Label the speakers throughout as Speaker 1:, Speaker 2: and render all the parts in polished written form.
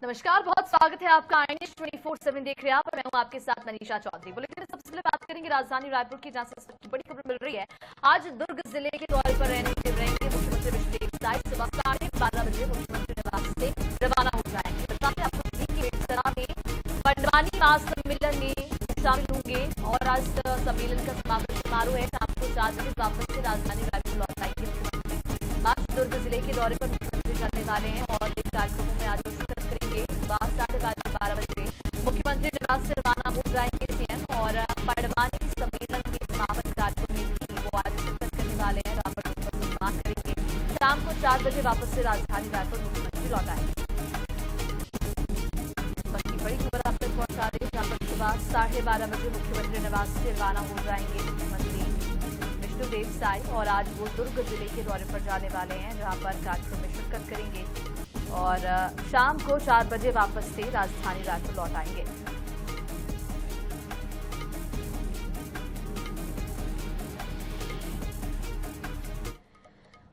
Speaker 1: नमस्कार, बहुत स्वागत है आपका INH 24/7 देख रहे हैं आप। मैं हूं आपके साथ मनीषा चौधरी। बुलेटिन में सबसे पहले बात करेंगे राजधानी रायपुर की, जहां से इस वक्त की बड़ी खबर मिल रही है। आज दुर्ग जिले के दौरे पर रहेंगे मुख्यमंत्री विष्णुदेव साय। सुबह 12:30 बजे मुख्यमंत्री निवास से रवाना हो जाएंगे। बताते हैं आपको कि बेगूसराय में पंडवानी महासम्मेलन में शामिल होंगे और आज सम्मेलन का समापन समारोह है। शाम को 4 बजे वापस से राजधानी रायपुर लौट आएंगे मुख्यमंत्री। आज दुर्ग जिले के दौरे पर मुख्यमंत्री जाने वाले हैं और इन कार्यक्रमों में आज सुबह 12:30 बजे मुख्यमंत्री निवास से रवाना हो जाएंगे सीएम और पंडवानी सम्मेलन के समापन कार्यक्रम में भी वो आज शिरकत करने वाले हैं। रावण का सम्मान करेंगे। शाम को 4 बजे वापस से राजधानी रायपुर मुख्यमंत्री लौट आएंगे। बाकी बड़ी खबर आप तक पहुंचा रही है, जहां पर सुबह 12:30 बजे मुख्यमंत्री निवास से रवाना हो जाएंगे मुख्यमंत्री विष्णुदेव साय और आज वो दुर्ग जिले के दौरे पर जाने वाले हैं, जहां पर कार्यक्रम में शिरकत करेंगे और शाम को 4 बजे वापस से राजधानी रायपुर लौट आएंगे।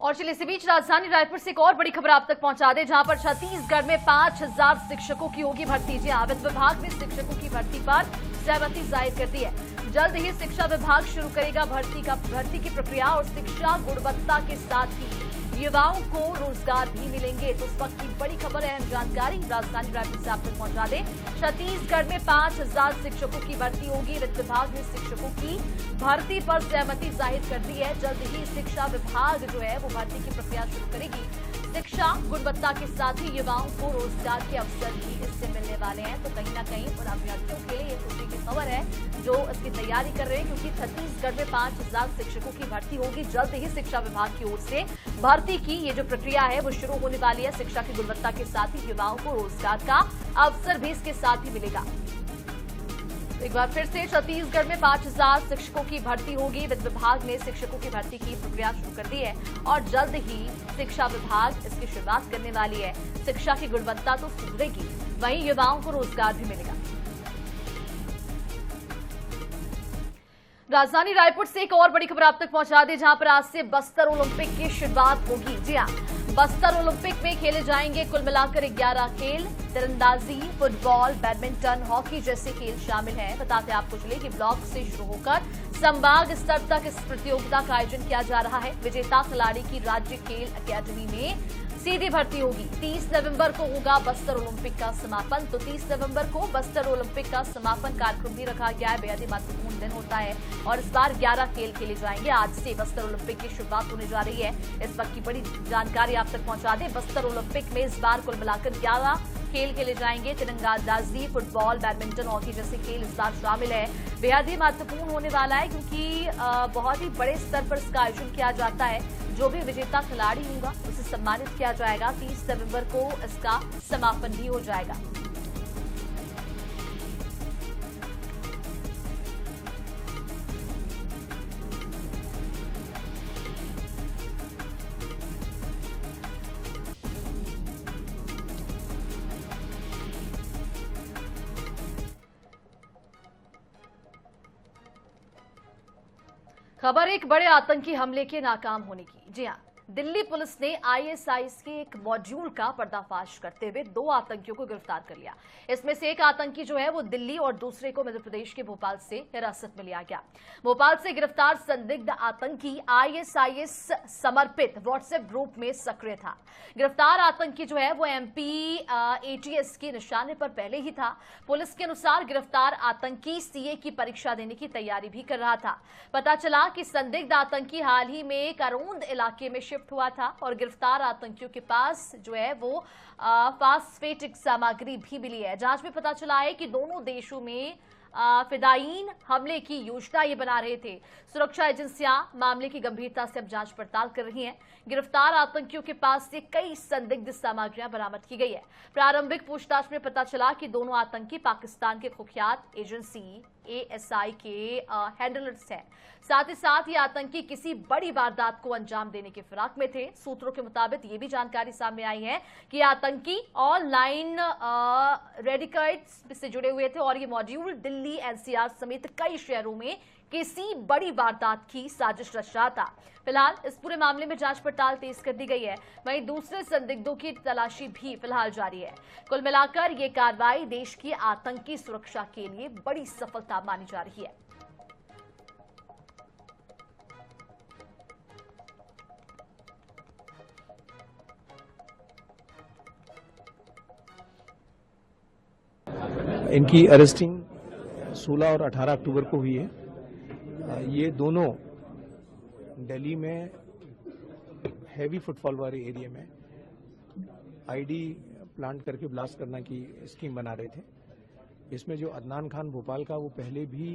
Speaker 1: और चलिए इसी बीच राजधानी रायपुर से एक और बड़ी खबर आप तक पहुंचा दें, जहां पर छत्तीसगढ़ में 5000 शिक्षकों की होगी भर्ती। जी हाँ, वित्त विभाग ने शिक्षकों की भर्ती पर सहमति जाहिर कर दी है। जल्द ही शिक्षा विभाग शुरू करेगा भर्ती की प्रक्रिया और शिक्षा गुणवत्ता के साथ ही युवाओं को रोजगार भी मिलेंगे। तो इस वक्त की बड़ी खबर है, जानकारी राजधानी रायपुर से आप तक पहुंचा दें। छत्तीसगढ़ में 5000 शिक्षकों की भर्ती होगी। वित्त विभाग ने शिक्षकों की भर्ती पर सहमति जाहिर कर दी है। जल्द ही शिक्षा विभाग जो है वो भर्ती की प्रक्रिया शुरू करेगी। शिक्षा गुणवत्ता के साथ ही युवाओं को रोजगार के अवसर भी इससे मिलने वाले हैं। तो कहीं ना कहीं उन अभ्यर्थियों के लिए ये खुशी की खबर है जो इसकी तैयारी कर रहे हैं, क्योंकि छत्तीसगढ़ में 5000 शिक्षकों की भर्ती होगी। जल्द ही शिक्षा विभाग की ओर से भर्ती की ये जो प्रक्रिया है वो शुरू होने वाली है। शिक्षा की गुणवत्ता के साथ ही युवाओं को रोजगार का अवसर भी इसके साथ ही मिलेगा। एक बार फिर से छत्तीसगढ़ में 5000 शिक्षकों की भर्ती होगी। वित्त विभाग ने शिक्षकों की भर्ती की प्रक्रिया शुरू कर दी है और जल्द ही शिक्षा विभाग इसकी शुरुआत करने वाली है। शिक्षा की गुणवत्ता तो सुधरेगी, वहीं युवाओं को रोजगार भी मिलेगा। राजधानी रायपुर से एक और बड़ी खबर आप तक पहुंचा दें, जहां पर आज से बस्तर ओलंपिक की शुरुआत होगी। जी हां, बस्तर ओलंपिक में खेले जाएंगे कुल मिलाकर 11 खेल। तीरंदाजी, फुटबॉल, बैडमिंटन, हॉकी जैसे खेल शामिल हैं। बताते आपको चले कि ब्लॉक से शुरू होकर संभाग स्तर तक इस प्रतियोगिता का आयोजन किया जा रहा है। विजेता खिलाड़ी की राज्य खेल अकादमी में सीधी भर्ती होगी। 30 नवंबर को होगा बस्तर ओलंपिक का समापन। तो 30 नवंबर को बस्तर ओलंपिक का समापन कार्यक्रम भी रखा गया है। बेहद ही महत्वपूर्ण दिन होता है और इस बार 11 खेल खेले जाएंगे। आज से बस्तर ओलंपिक की शुरुआत होने जा रही है। इस वक्त की बड़ी जानकारी आप तक पहुंचा दें। बस्तर ओलंपिक में इस बार कुल मिलाकर 11 खेल खेले जाएंगे। तीरंदाजी, फुटबॉल, बैडमिंटन, हॉकी जैसे खेल इस बार शामिल है। बेहद ही महत्वपूर्ण होने वाला है, क्योंकि बहुत ही बड़े स्तर पर इसका आयोजन किया जाता है। जो भी विजेता खिलाड़ी होगा उसे सम्मानित किया जाएगा। 30 नवंबर को इसका समापन भी हो जाएगा। खबर एक बड़े आतंकी हमले के नाकाम होने की। जी हां, दिल्ली पुलिस ने ISIS के एक मॉड्यूल का पर्दाफाश करते हुए 2 आतंकियों को गिरफ्तार कर लिया। इसमें से एक आतंकी जो है वो दिल्ली और दूसरे को मध्य प्रदेश के भोपाल से हिरासत में लिया गया। भोपाल से गिरफ्तार संदिग्ध आतंकी ISIS समर्पित व्हाट्सएप ग्रुप में सक्रिय था। गिरफ्तार आतंकी जो है वो MP ATS के निशाने पर पहले ही था। पुलिस के अनुसार गिरफ्तार आतंकी CA की परीक्षा देने की तैयारी भी कर रहा था। पता चला कि संदिग्ध आतंकी हाल ही में करौंद इलाके में शिफ्ट हुआ था और गिरफ्तार आतंकियों के पास जो है वो फास्फेटिक सामग्री भी मिली है। जांच में पता चला है कि दोनों देशों में फिदायीन हमले की योजना ये बना रहे थे। सुरक्षा एजेंसियां मामले की गंभीरता से अब जांच पड़ताल कर रही हैं। गिरफ्तार आतंकियों के पास से कई संदिग्ध सामग्रियां बरामद की गई है। प्रारंभिक पूछताछ में पता चला कि दोनों आतंकी पाकिस्तान के कुख्यात एजेंसी ASI के हैंडलर्स हैं। साथ ही साथ ये आतंकी किसी बड़ी वारदात को अंजाम देने के फिराक में थे। सूत्रों के मुताबिक ये भी जानकारी सामने आई है कि आतंकी ऑनलाइन रेडिकल्स से जुड़े हुए थे और ये मॉड्यूल दिल्ली दिल्ली, एनसीआर समेत कई शहरों में किसी बड़ी वारदात की साजिश रच रहा था। फिलहाल इस पूरे मामले में जांच पड़ताल तेज कर दी गई है। वहीं दूसरे संदिग्धों की तलाशी भी फिलहाल जारी है। कुल मिलाकर ये कार्रवाई देश की आतंकी सुरक्षा के लिए बड़ी सफलता मानी जा रही है।
Speaker 2: इनकी अरेस्टिंग 16 और 18 अक्टूबर को हुई है। ये दोनों दिल्ली में हैवी फुटफॉल वाले एरिया में आईडी प्लांट करके ब्लास्ट करने की स्कीम बना रहे थे। इसमें जो अदनान खान भोपाल का, वो पहले भी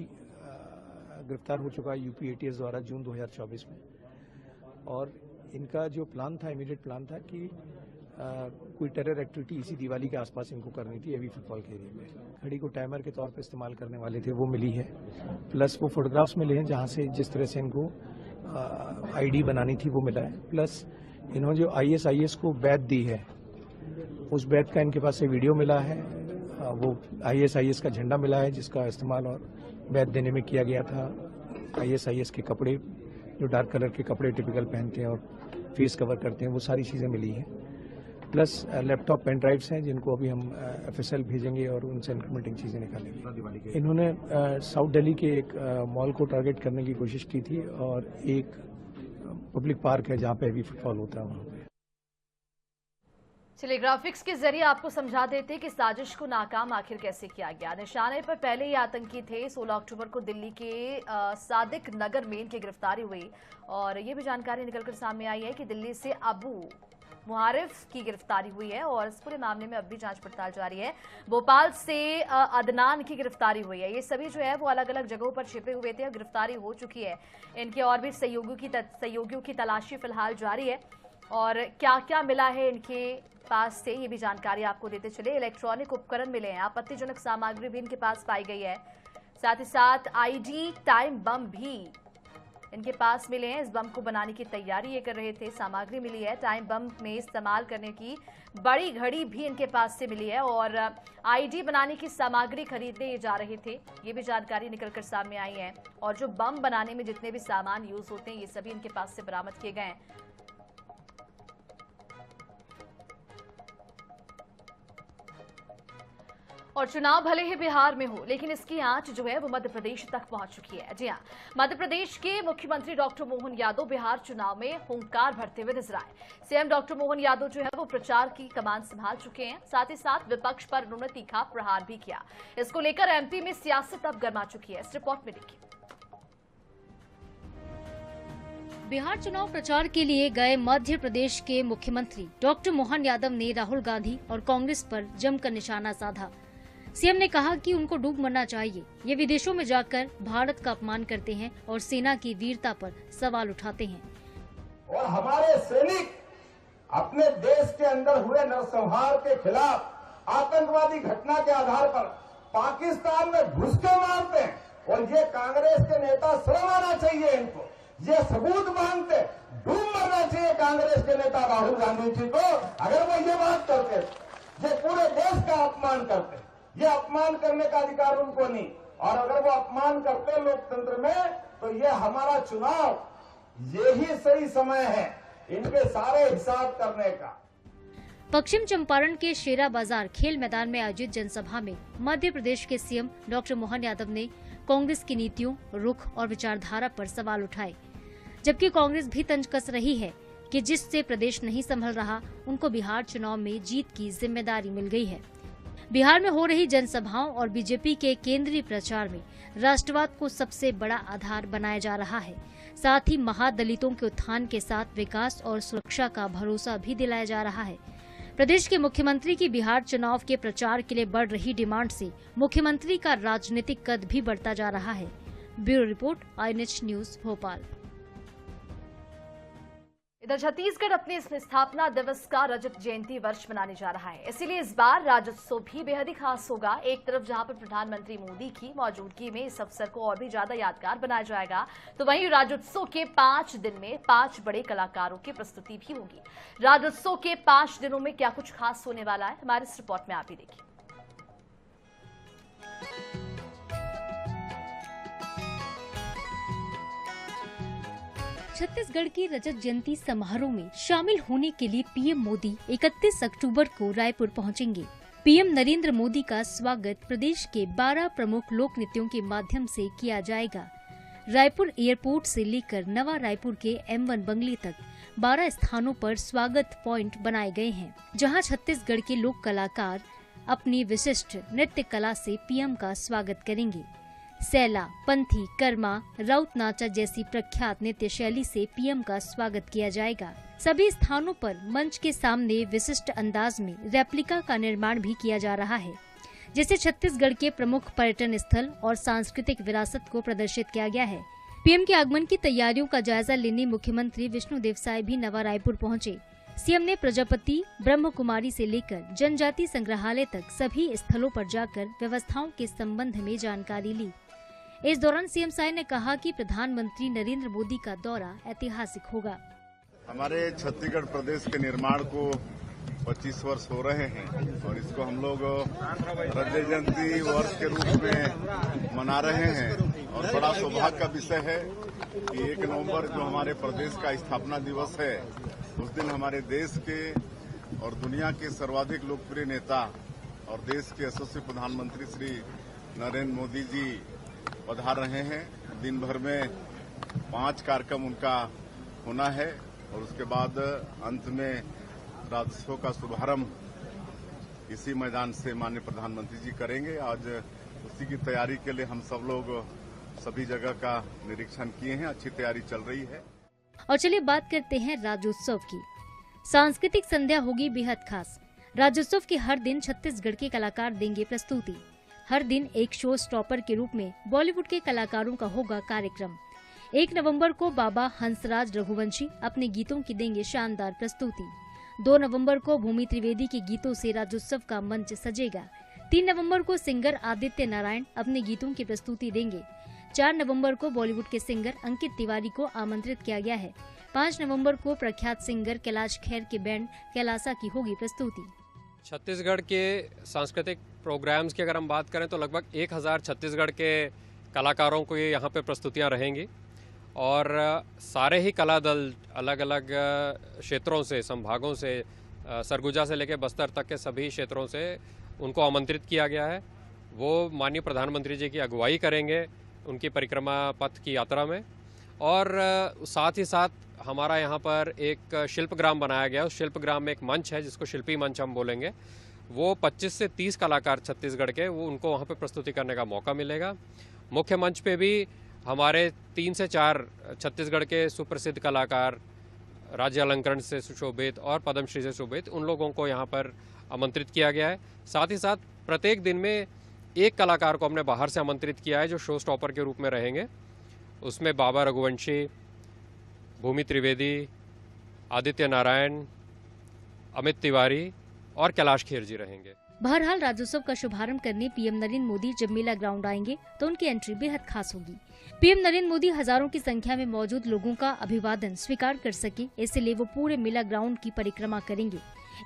Speaker 2: गिरफ्तार हो चुका है यूपी एटीएस द्वारा जून 2024 में। और इनका जो प्लान था, इमीडिएट प्लान था कि कोई टेरर एक्टिविटी इसी दिवाली के आसपास इनको करनी थी हैवी फुटफॉल के एरिया में। घड़ी को टाइमर के तौर पर इस्तेमाल करने वाले थे, वो मिली है। प्लस वो फोटोग्राफ्स मिले हैं जहां से जिस तरह से इनको आईडी बनानी थी, वो मिला है। प्लस इन्होंने जो आईएसआईएस को बैत दी है, उस बैत का इनके पास से वीडियो मिला है। वो आईएसआईएस का झंडा मिला है जिसका इस्तेमाल और बैत देने में किया गया था। आईएसआईएस के कपड़े, जो डार्क कलर के कपड़े टिपिकल पहनते हैं और फेस कवर करते हैं, वो सारी चीजें मिली हैं। प्लस लैपटॉप, पेन ड्राइव्स हैं जिनको अभी हम एफएसएल भेजेंगे और उनसे इंक्रीमेंटिंग चीजें निकालेंगे। इन्होंने साउथ दिल्ली के एक मॉल को टारगेट करने की कोशिश की थी और एक पब्लिक पार्क है जहां पे हैवी फुटफॉल होता है, वहां पे।
Speaker 1: चलिए, ग्राफिक्स के जरिए आपको समझा देते कि साजिश को नाकाम आखिर कैसे किया गया। निशाने पर पहले ही आतंकी थे। 16 अक्टूबर को दिल्ली के सादिक नगर में इनकी गिरफ्तारी हुई और ये भी जानकारी निकलकर सामने आई है कि दिल्ली से अबू मुहारिफ की गिरफ्तारी हुई है और इस पूरे मामले में अब भी जांच पड़ताल जारी है। भोपाल से अदनान की गिरफ्तारी हुई है। ये सभी जो है वो अलग अलग जगहों पर छिपे हुए थे और गिरफ्तारी हो चुकी है। इनके और भी सहयोगियों की तलाशी फिलहाल जारी है और क्या क्या मिला है इनके पास से, ये भी जानकारी आपको देते चले। इलेक्ट्रॉनिक उपकरण मिले हैं, आपत्तिजनक सामग्री भी इनके पास पाई गई है। साथ ही साथ आईडी टाइम बम भी इनके पास मिले हैं। इस बम को बनाने की तैयारी ये कर रहे थे। सामग्री मिली है। टाइम बम में इस्तेमाल करने की बड़ी घड़ी भी इनके पास से मिली है और आईडी बनाने की सामग्री खरीदने ये जा रहे थे। ये भी जानकारी निकलकर सामने आई है और जो बम बनाने में जितने भी सामान यूज होते हैं, ये सभी इनके पास से बरामद किए गए हैं। और चुनाव भले ही बिहार में हो, लेकिन इसकी आंच जो है वो मध्य प्रदेश तक पहुंच चुकी है। जी हाँ, मध्य प्रदेश के मुख्यमंत्री डॉक्टर मोहन यादव बिहार चुनाव में हुंकार भरते हुए नजर आए। सीएम डॉक्टर मोहन यादव जो है वो प्रचार की कमान संभाल चुके हैं। साथ ही साथ विपक्ष पर उन्होंने तीखा प्रहार भी किया। इसको लेकर एमपी में सियासत अब गर्मा चुकी है। इस रिपोर्ट में देखिए।
Speaker 3: बिहार चुनाव प्रचार के लिए गए मध्य प्रदेश के मुख्यमंत्री डॉक्टर मोहन यादव ने राहुल गांधी और कांग्रेस पर जमकर निशाना साधा। सीएम ने कहा कि उनको डूब मरना चाहिए। ये विदेशों में जाकर भारत का अपमान करते हैं और सेना की वीरता पर सवाल उठाते हैं।
Speaker 4: और हमारे सैनिक अपने देश के अंदर हुए नरसंहार के खिलाफ आतंकवादी घटना के आधार पर पाकिस्तान में घुस के मारते हैं और ये कांग्रेस के नेता शर्म आना चाहिए इनको। ये सबूत मांगते, डूब मरना चाहिए कांग्रेस के नेता राहुल गांधी जी को। अगर वो ये बात करते, ये पूरे देश का अपमान करते, ये अपमान करने का अधिकार उनको नहीं। और अगर वो अपमान करते लोकतंत्र में, तो ये हमारा चुनाव यही सही समय है इनके सारे हिसाब करने का।
Speaker 3: पश्चिम चंपारण के शेरा बाजार खेल मैदान में आयोजित जनसभा में मध्य प्रदेश के सीएम डॉक्टर मोहन यादव ने कांग्रेस की नीतियों, रुख और विचारधारा पर सवाल उठाए। जबकि कांग्रेस भी तंज कस रही है कि जिससे प्रदेश नहीं संभल रहा, उनको बिहार चुनाव में जीत की जिम्मेदारी मिल गई है। बिहार में हो रही जनसभाओं और बीजेपी के केंद्रीय प्रचार में राष्ट्रवाद को सबसे बड़ा आधार बनाया जा रहा है। साथ ही महादलितों के उत्थान के साथ विकास और सुरक्षा का भरोसा भी दिलाया जा रहा है। प्रदेश के मुख्यमंत्री की बिहार चुनाव के प्रचार के लिए बढ़ रही डिमांड से मुख्यमंत्री का राजनीतिक कद भी बढ़ता जा रहा है। Bureau report, INH news, Bhopal.
Speaker 1: इधर छत्तीसगढ़ अपने स्थापना दिवस का रजत जयंती वर्ष मनाने जा रहा है। इसीलिए इस बार राज्योत्सव भी बेहद ही खास होगा। एक तरफ जहां पर प्रधानमंत्री मोदी की मौजूदगी में इस अवसर को और भी ज्यादा यादगार बनाया जाएगा, तो वहीं राज्योत्सव के 5 दिन में 5 बड़े कलाकारों की प्रस्तुति भी होगी। राज्योत्सव के 5 दिनों में क्या कुछ खास होने वाला है, हमारे इस रिपोर्ट में आप ही देखिए।
Speaker 3: छत्तीसगढ़ के रजत जयंती समारोह में शामिल होने के लिए पीएम मोदी 31 अक्टूबर को रायपुर पहुंचेंगे। पीएम नरेंद्र मोदी का स्वागत प्रदेश के 12 प्रमुख लोक नृत्यों के माध्यम से किया जाएगा। रायपुर एयरपोर्ट से लेकर नवा रायपुर के M1 बंगले तक 12 स्थानों पर स्वागत पॉइंट बनाए गए हैं, जहां छत्तीसगढ़ के लोक कलाकार अपनी विशिष्ट नृत्य कला से पीएम का स्वागत करेंगे। सैला, पंथी, कर्मा, राउत नाचा जैसी प्रख्यात नृत्य शैली से पीएम का स्वागत किया जाएगा। सभी स्थानों पर मंच के सामने विशिष्ट अंदाज में रेप्लिका का निर्माण भी किया जा रहा है, जिसे छत्तीसगढ़ के प्रमुख पर्यटन स्थल और सांस्कृतिक विरासत को प्रदर्शित किया गया है। पीएम के आगमन की तैयारियों का जायजा लेने मुख्यमंत्री विष्णुदेव साय भी नवा रायपुर पहुंचे। सीएम ने प्रजापति, ब्रह्म कुमारी से लेकर जनजाति संग्रहालय तक सभी स्थलों पर जाकर व्यवस्थाओं के संबंध में जानकारी ली। इस दौरान सीएम साय ने कहा कि प्रधानमंत्री नरेंद्र मोदी का दौरा ऐतिहासिक होगा।
Speaker 5: हमारे छत्तीसगढ़ प्रदेश के निर्माण को 25 वर्ष हो रहे हैं और इसको हम लोग रजत जयंती वर्ष के रूप में मना रहे हैं। और बड़ा सौभाग्य का विषय है कि 1 नवंबर जो हमारे प्रदेश का स्थापना दिवस है, उस दिन हमारे देश के और दुनिया के सर्वाधिक लोकप्रिय नेता और देश के यशस्वी प्रधानमंत्री श्री नरेंद्र मोदी जी पधार रहे हैं। दिन भर में 5 कार्यक्रम उनका होना है और उसके बाद अंत में राज्योत्सव का शुभारंभ इसी मैदान से माननीय प्रधानमंत्री जी करेंगे। आज उसी की तैयारी के लिए हम सब लोग सभी जगह का निरीक्षण किए हैं। अच्छी तैयारी चल रही है।
Speaker 3: और चलिए बात करते हैं राज्योत्सव की। सांस्कृतिक संध्या होगी बेहद खास। राज्योत्सव के हर दिन छत्तीसगढ़ के कलाकार देंगे प्रस्तुति। हर दिन एक शो स्टॉपर के रूप में बॉलीवुड के कलाकारों का होगा कार्यक्रम। 1 नवंबर को बाबा हंसराज रघुवंशी अपने गीतों की देंगे शानदार प्रस्तुति। 2 नवंबर को भूमि त्रिवेदी के गीतों से राज्योत्सव का मंच सजेगा। 3 नवंबर को सिंगर आदित्य नारायण अपने गीतों की प्रस्तुति देंगे। 4 नवंबर को बॉलीवुड के सिंगर अंकित तिवारी को आमंत्रित किया गया है। 5 नवंबर को प्रख्यात सिंगर कैलाश खेर के बैंड कैलासा की होगी प्रस्तुति।
Speaker 6: छत्तीसगढ़ के सांस्कृतिक प्रोग्राम्स की अगर हम बात करें तो लगभग 1000 छत्तीसगढ़ के कलाकारों को ये यहाँ पे प्रस्तुतियाँ रहेंगी और सारे ही कला दल अलग अलग क्षेत्रों से, संभागों से, सरगुजा से लेकर बस्तर तक के सभी क्षेत्रों से उनको आमंत्रित किया गया है। वो माननीय प्रधानमंत्री जी की अगुवाई करेंगे उनकी परिक्रमा पथ की यात्रा में। और साथ ही साथ हमारा यहाँ पर एक शिल्पग्राम बनाया गया है। उस शिल्पग्राम में एक मंच है जिसको शिल्पी मंच हम बोलेंगे। वो 25 से 30 कलाकार छत्तीसगढ़ के वो उनको वहाँ पे प्रस्तुति करने का मौका मिलेगा। मुख्य मंच पे भी हमारे 3 से 4 छत्तीसगढ़ के सुप्रसिद्ध कलाकार, राज्य अलंकरण से सुशोभित और पद्मश्री से शोभित, उन लोगों को यहाँ पर आमंत्रित किया गया है। साथ ही साथ प्रत्येक दिन में एक कलाकार को हमने बाहर से आमंत्रित किया है जो शो स्टॉपर के रूप में रहेंगे। उसमें बाबा रघुवंशी, भूमि त्रिवेदी, आदित्य नारायण, अमित तिवारी और कैलाश खेर जी रहेंगे।
Speaker 3: बहरहाल राज्योत्सव का शुभारंभ करने पीएम नरेंद्र मोदी जब मेला ग्राउंड आएंगे तो उनकी एंट्री बेहद खास होगी। पीएम नरेंद्र मोदी हजारों की संख्या में मौजूद लोगों का अभिवादन स्वीकार कर सके, इसलिए वो पूरे मेला ग्राउंड की परिक्रमा करेंगे।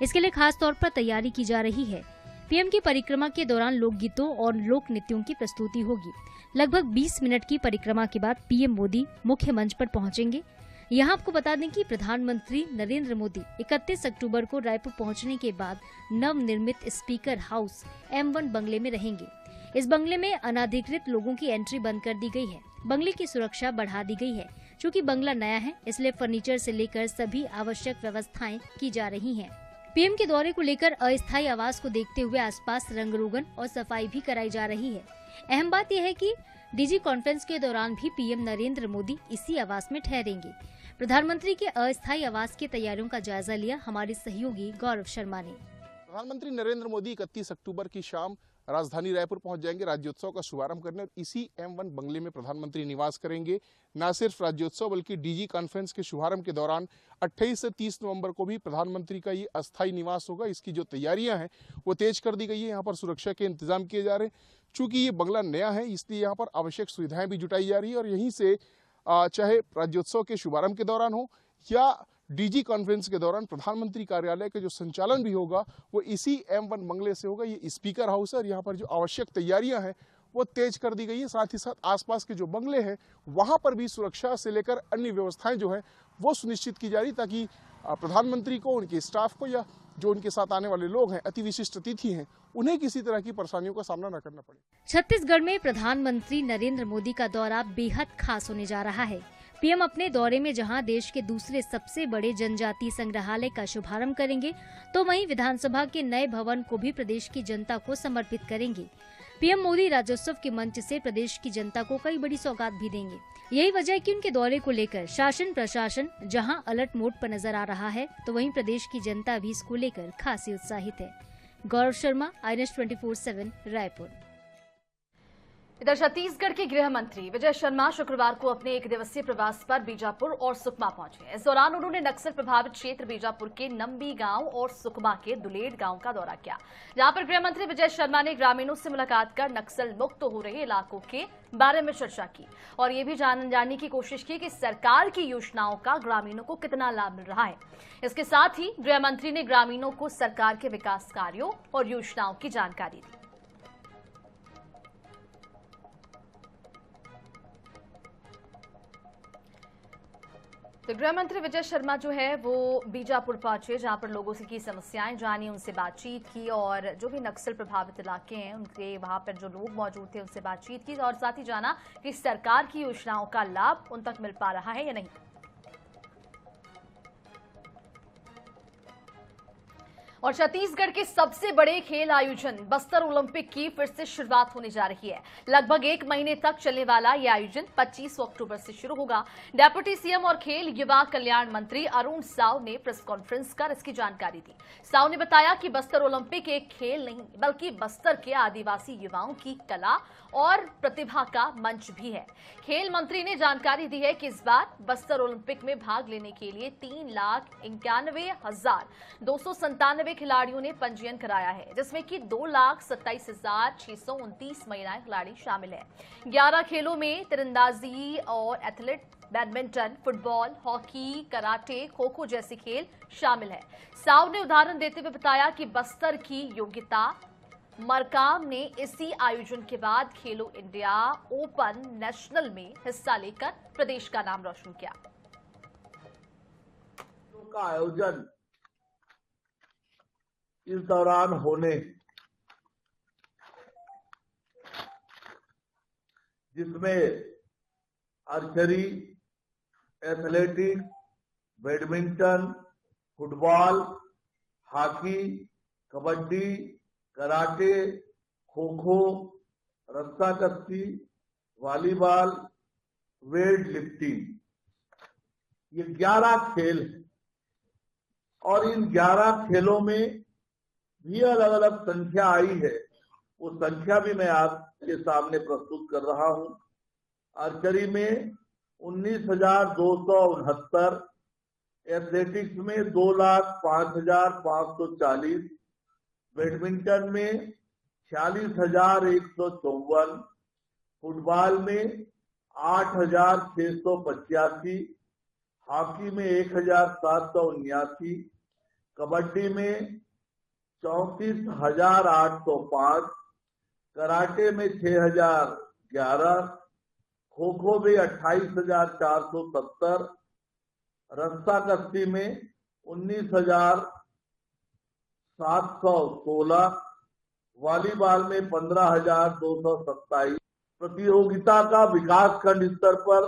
Speaker 3: इसके लिए खास तौर पर तैयारी की जा रही है। पीएम की परिक्रमा के दौरान लोकगीतों और लोक नृत्यों की प्रस्तुति होगी। लगभग 20 मिनट की परिक्रमा के बाद पीएम मोदी मुख्य मंच पर पहुंचेंगे। यहाँ आपको बता दें कि प्रधानमंत्री नरेंद्र मोदी 31 अक्टूबर को रायपुर पहुंचने के बाद नवनिर्मित स्पीकर हाउस M1 बंगले में रहेंगे। इस बंगले में अनाधिकृत लोगों की एंट्री बंद कर दी गई है। बंगले की सुरक्षा बढ़ा दी गई है। चूँकि बंगला नया है, इसलिए फर्नीचर से लेकर सभी आवश्यक व्यवस्थाएं की जा रही हैं। पीएम के दौरे को लेकर अस्थायी आवास को देखते हुए आसपास रंग रोगन और सफाई भी कराई जा रही है। अहम बात यह है कि डीजी कॉन्फ्रेंस के दौरान भी पीएम नरेंद्र मोदी इसी आवास में ठहरेंगे। प्रधानमंत्री के अस्थायी आवास की तैयारियों का जायजा लिया हमारे सहयोगी गौरव शर्मा ने।
Speaker 7: प्रधानमंत्री नरेंद्र मोदी 31 अक्टूबर की शाम राजधानी रायपुर पहुंच जाएंगे राज्योत्सव का शुभारंभ करने और इसी M1 बंगले में प्रधानमंत्री निवास करेंगे। न सिर्फ राज्योत्सव बल्कि डीजी कॉन्फ्रेंस के शुभारंभ के दौरान 28 से 30 नवंबर को भी प्रधानमंत्री का ये अस्थायी निवास होगा। इसकी जो तैयारियां हैं वो तेज कर दी गई है। यहाँ पर सुरक्षा के इंतजाम किए जा रहे हैं। चूंकि ये बंगला नया है इसलिए यहाँ पर आवश्यक सुविधाएं भी जुटाई जा रही है और यहीं से चाहे राज्योत्सव के शुभारंभ के दौरान हो या डीजी कॉन्फ्रेंस के दौरान प्रधानमंत्री कार्यालय का जो संचालन भी होगा वो इसी M1 बंगले से होगा। ये स्पीकर हाउस है और यहाँ पर जो आवश्यक तैयारियां हैं वो तेज कर दी गई है। साथ ही साथ आसपास के जो बंगले हैं वहां पर भी सुरक्षा से लेकर अन्य व्यवस्थाएं जो है वो सुनिश्चित की जा रही, ताकि प्रधानमंत्री को, उनके स्टाफ को या जो उनके साथ आने वाले लोग हैं, अति विशिष्ट अतिथि हैं, उन्हें किसी तरह की परेशानियों का सामना न करना पड़े।
Speaker 3: छत्तीसगढ़ में प्रधानमंत्री नरेंद्र मोदी का दौरा बेहद खास होने जा रहा है। पीएम अपने दौरे में जहां देश के दूसरे सबसे बड़े जनजातीय संग्रहालय का शुभारंभ करेंगे, तो वहीं विधानसभा के नए भवन को भी प्रदेश की जनता को समर्पित करेंगे। पीएम मोदी राज्योत्सव के मंच से प्रदेश की जनता को कई बड़ी सौगात भी देंगे। यही वजह है कि उनके दौरे को लेकर शासन प्रशासन जहां अलर्ट मोड पर नजर आ रहा है, तो वहीं प्रदेश की जनता भी इसको लेकर खासी उत्साहित है। गौरव शर्मा, INS 24/7 रायपुर।
Speaker 1: इधर छत्तीसगढ़ के गृह मंत्री विजय शर्मा शुक्रवार को अपने 1 दिवसीय प्रवास पर बीजापुर और सुकमा पहुंचे। इस दौरान उन्होंने नक्सल प्रभावित क्षेत्र बीजापुर के नंबी गांव और सुकमा के दुलेड़ गांव का दौरा किया, जहां पर गृह मंत्री विजय शर्मा ने ग्रामीणों से मुलाकात कर नक्सल मुक्त हो रहे इलाकों के बारे में चर्चा की और ये भी जानने की कोशिश की कि सरकार की योजनाओं का ग्रामीणों को कितना लाभ मिल रहा है। इसके साथ ही गृह मंत्री ने ग्रामीणों को सरकार के विकास कार्यों और योजनाओं की जानकारी दी। तो गृह मंत्री विजय शर्मा जो है वो बीजापुर पहुंचे, जहां पर लोगों से की समस्याएं जानी, उनसे बातचीत की और जो भी नक्सल प्रभावित इलाके हैं उनके वहां पर जो लोग मौजूद थे उनसे बातचीत की और साथ ही जाना कि सरकार की योजनाओं का लाभ उन तक मिल पा रहा है या नहीं। और छत्तीसगढ़ के सबसे बड़े खेल आयोजन बस्तर ओलंपिक की फिर से शुरुआत होने जा रही है। लगभग 1 महीने तक चलने वाला यह आयोजन 25 अक्टूबर से शुरू होगा। डिप्टी सीएम और खेल युवा कल्याण मंत्री अरुण साव ने प्रेस कॉन्फ्रेंस कर इसकी जानकारी दी। साव ने बताया कि बस्तर ओलंपिक एक खेल नहीं बल्कि बस्तर के आदिवासी युवाओं की कला और प्रतिभा का मंच भी है। खेल मंत्री ने जानकारी दी है कि इस बार बस्तर ओलंपिक में भाग लेने के लिए 3,91,297 खिलाड़ियों ने पंजीयन कराया है, जिसमें कि 2,27,629 महिला खिलाड़ी शामिल हैं। 11 खेलों में तीरंदाजी और athlete, badminton, football, hockey, karate, kho kho जैसे खेल शामिल है। साव ने उदाहरण देते हुए बताया कि बस्तर की योग्यता मरकाम ने इसी आयोजन के बाद खेलो इंडिया ओपन नेशनल में हिस्सा लेकर प्रदेश का नाम रोशन किया।
Speaker 8: का आयोजन इस दौरान होने, जिसमें archery, athletics, badminton, football, hockey, kabaddi, karate, kho kho, रस्सा कश्ती, वॉलीबॉल, वेट लिफ्टिंग, ये 11 खेल हैं और इन 11 खेलों में भी अलग अलग संख्या आई है। वो संख्या भी मैं आपके सामने प्रस्तुत कर रहा हूं। आर्चरी में 19,269, एथलेटिक्स में 2,05,540, बैडमिंटन में 46,154, फुटबॉल में 8,685, हॉकी में 1,779, कबड्डी में 34,805, कराटे में 6,011, खो खो में 28,470, रस्सा कश्ती में 19,716, वॉलीबॉल में 15,227। प्रतियोगिता का विकास खंड स्तर पर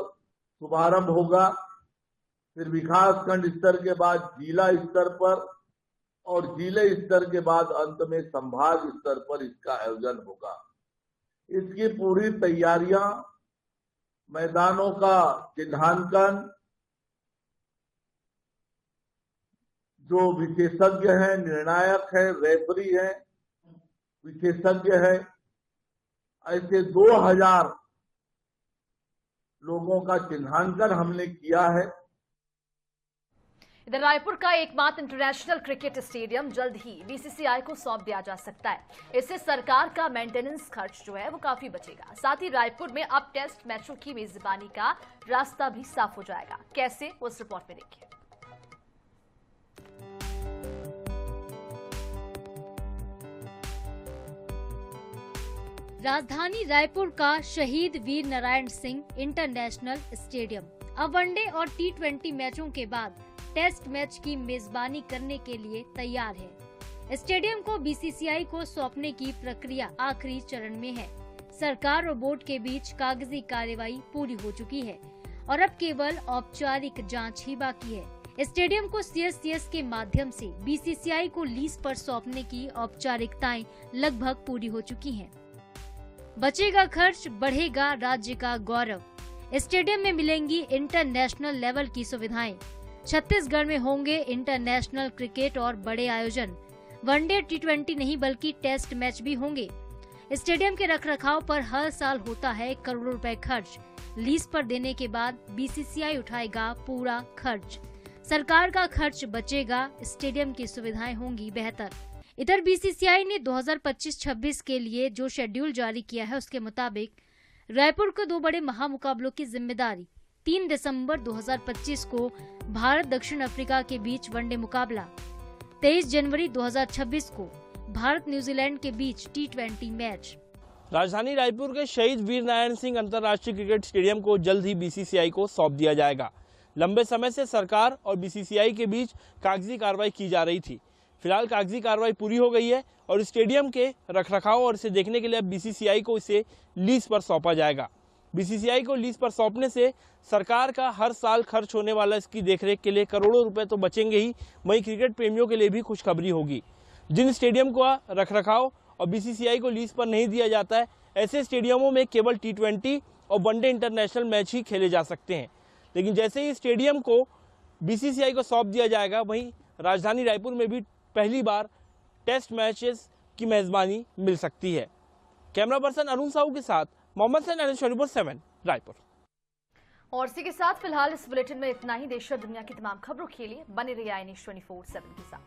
Speaker 8: शुभारंभ होगा, फिर विकास खंड स्तर के बाद जिला स्तर पर और जिले स्तर के बाद अंत में संभाग स्तर पर इसका आयोजन होगा। इसकी पूरी तैयारियां, मैदानों का चिन्हांकन, जो विशेषज्ञ हैं, निर्णायक है, रेफरी है, विशेषज्ञ है, ऐसे 2,000 लोगों का चिन्हांकन हमने किया है।
Speaker 1: इधर रायपुर का एकमात्र इंटरनेशनल क्रिकेट स्टेडियम जल्द ही बीसीसीआई को सौंप दिया जा सकता है। इससे सरकार का मेंटेनेंस खर्च जो है वो काफी बचेगा। साथ ही रायपुर में अब टेस्ट मैचों की मेजबानी का रास्ता भी साफ हो जाएगा। कैसे, उस रिपोर्ट में देखिए।
Speaker 3: राजधानी रायपुर का शहीद वीर नारायण सिंह इंटरनेशनल स्टेडियम अब वनडे और T20 मैचों के बाद टेस्ट मैच की मेजबानी करने के लिए तैयार है। स्टेडियम को BCCI को सौंपने की प्रक्रिया आखिरी चरण में है। सरकार और बोर्ड के बीच कागजी कार्यवाही पूरी हो चुकी है और अब केवल औपचारिक जांच ही बाकी है। स्टेडियम को CSCS के माध्यम से BCCI को लीज पर सौंपने की औपचारिकताएं लगभग पूरी हो चुकी हैं। बचेगा खर्च, बढ़ेगा राज्य का गौरव। स्टेडियम में मिलेंगी इंटरनेशनल लेवल की सुविधाएं। छत्तीसगढ़ में होंगे इंटरनेशनल क्रिकेट और बड़े आयोजन। वनडे T20 नहीं बल्कि टेस्ट मैच भी होंगे। स्टेडियम के रखरखाव पर हर साल होता है करोड़ों रुपए खर्च। लीज पर देने के बाद BCCI उठाएगा पूरा खर्च। सरकार का खर्च बचेगा, स्टेडियम की सुविधाएं होंगी बेहतर। इधर BCCI ने 2025-26 के लिए जो शेड्यूल जारी किया है उसके मुताबिक रायपुर को 2 बड़े महामुकाबलों की जिम्मेदारी। 3 दिसंबर 2025 को भारत दक्षिण अफ्रीका के बीच वनडे मुकाबला, 23 जनवरी 2026 को भारत न्यूजीलैंड के बीच T20 मैच।
Speaker 9: राजधानी रायपुर के शहीद वीर नारायण सिंह अंतर्राष्ट्रीय क्रिकेट स्टेडियम को जल्द ही BCCI को सौंप दिया जाएगा। लंबे समय से सरकार और BCCI के बीच कागजी कार्रवाई की जा रही थी। फिलहाल कागजी कार्रवाई पूरी हो गई है और स्टेडियम के रखरखाव और इसे देखने के लिए अब BCCI को इसे लीज पर सौंपा जाएगा। BCCI को लीज पर सौंपने से सरकार का हर साल खर्च होने वाला इसकी देखरेख के लिए करोड़ों रुपए तो बचेंगे ही, वहीं क्रिकेट प्रेमियों के लिए भी खुशखबरी होगी। जिन स्टेडियम का रखरखाव और BCCI को लीज पर नहीं दिया जाता है, ऐसे स्टेडियमों में केवल T20 और वनडे इंटरनेशनल मैच ही खेले जा सकते हैं। लेकिन जैसे ही स्टेडियम को BCCI को सौंप दिया जाएगा, वहीं राजधानी रायपुर में भी पहली बार टेस्ट मैचेस की मेजबानी मिल सकती है। कैमरा पर्सन अरुण साहू के साथ मोहम्मद सैन, 24/7 रायपुर।
Speaker 1: और इसी के साथ फिलहाल इस बुलेटिन में इतना ही। देश और दुनिया की तमाम खबरों के लिए बने रहिए INH 24/7 के साथ।